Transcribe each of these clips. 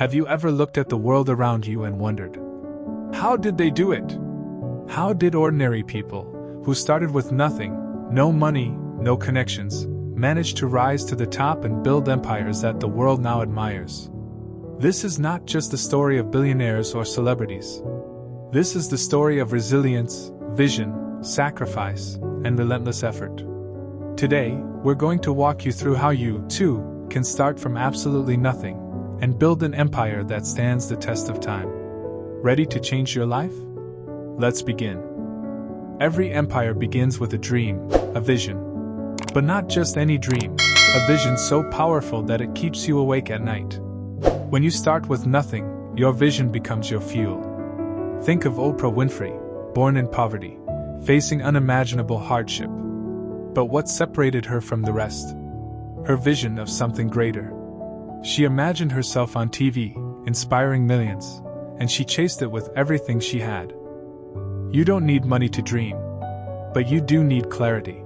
Have you ever looked at the world around you and wondered, how did they do it? How did ordinary people, who started with nothing, no money, no connections, manage to rise to the top and build empires that the world now admires? This is not just the story of billionaires or celebrities. This is the story of resilience, vision, sacrifice, and relentless effort. Today, we're going to walk you through how you, too, can start from absolutely nothing and build an empire that stands the test of time. Ready to change your life? Let's begin. Every empire begins with a dream, a vision. But not just any dream, a vision so powerful that it keeps you awake at night. When you start with nothing, your vision becomes your fuel. Think of Oprah Winfrey, born in poverty, facing unimaginable hardship. But what separated her from the rest? Her vision of something greater. She imagined herself on TV, inspiring millions, and she chased it with everything she had. You don't need money to dream, but you do need clarity.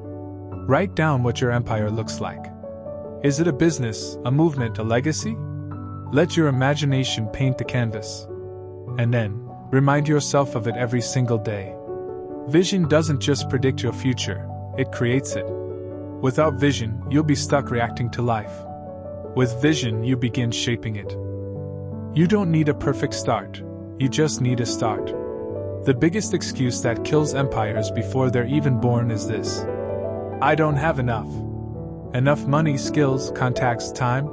Write down what your empire looks like. Is it a business, a movement, a legacy? Let your imagination paint the canvas. And then, remind yourself of it every single day. Vision doesn't just predict your future, it creates it. Without vision, you'll be stuck reacting to life. With vision, you begin shaping it. You don't need a perfect start, you just need a start. The biggest excuse that kills empires before they're even born is this: I don't have enough. Enough money, skills, contacts, time?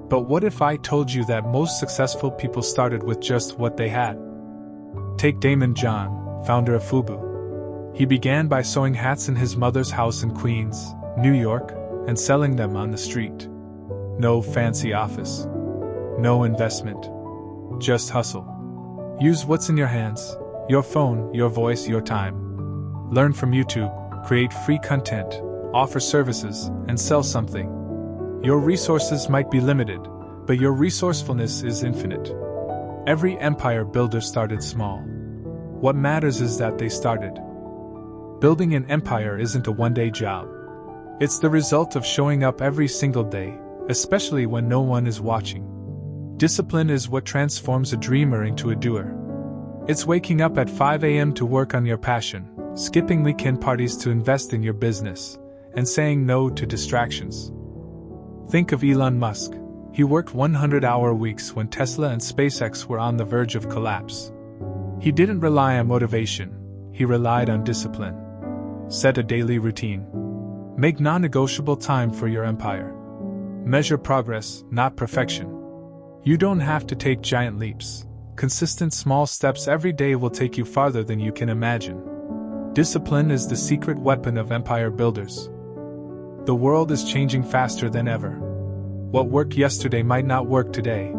But what if I told you that most successful people started with just what they had? Take Damon John, founder of Fubu. He began by sewing hats in his mother's house in Queens, New York, and selling them on the street. No fancy office. No investment. Just hustle. Use what's in your hands, your phone, your voice, your time. Learn from YouTube, create free content, offer services, and sell something. Your resources might be limited, but your resourcefulness is infinite. Every empire builder started small. What matters is that they started. Building an empire isn't a one-day job. It's the result of showing up every single day, especially when no one is watching. Discipline is what transforms a dreamer into a doer. It's waking up at 5 a.m. to work on your passion, skipping weekend parties to invest in your business, and saying no to distractions. Think of Elon Musk. He worked 100-hour weeks when Tesla and SpaceX were on the verge of collapse. He didn't rely on motivation, he relied on discipline. Set a daily routine. Make non-negotiable time for your empire. Measure progress, not perfection. You don't have to take giant leaps. Consistent small steps every day will take you farther than you can imagine. Discipline is the secret weapon of empire builders. The world is changing faster than ever. What worked yesterday might not work today.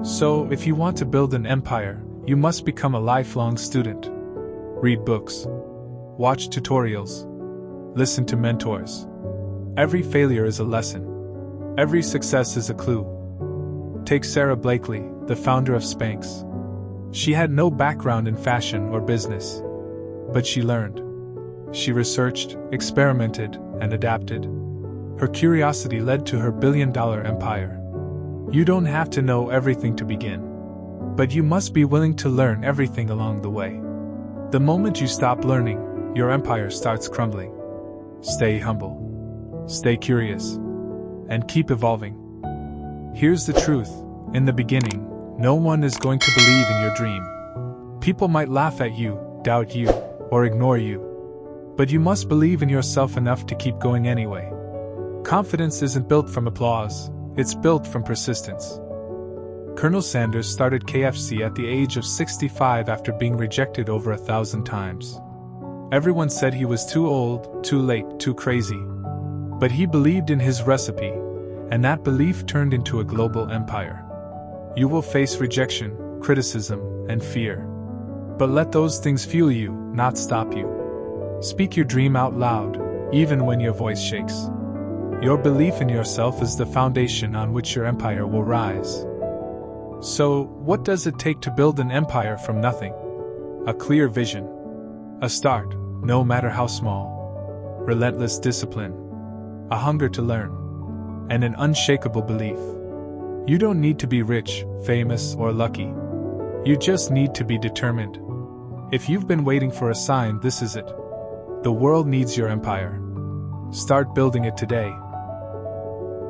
So, if you want to build an empire, you must become a lifelong student. Read books. Watch tutorials. Listen to mentors. Every failure is a lesson. Every success is a clue. Take Sarah Blakely, the founder of Spanx. She had no background in fashion or business. But she learned. She researched, experimented, and adapted. Her curiosity led to her billion-dollar empire. You don't have to know everything to begin. But you must be willing to learn everything along the way. The moment you stop learning, your empire starts crumbling. Stay humble. Stay curious. And keep evolving. Here's the truth. In the beginning, no one is going to believe in your dream. People might laugh at you, doubt you, or ignore you. But you must believe in yourself enough to keep going anyway. Confidence isn't built from applause, it's built from persistence. Colonel Sanders started KFC at the age of 65 after being rejected over 1,000 times. Everyone said he was too old, too late, too crazy. But he believed in his recipe, and that belief turned into a global empire. You will face rejection, criticism, and fear. But let those things fuel you, not stop you. Speak your dream out loud, even when your voice shakes. Your belief in yourself is the foundation on which your empire will rise. So, what does it take to build an empire from nothing? A clear vision. A start, no matter how small. Relentless discipline. A hunger to learn. And an unshakable belief. You don't need to be rich, famous, or lucky. You just need to be determined. If you've been waiting for a sign, this is it. The world needs your empire. Start building it today.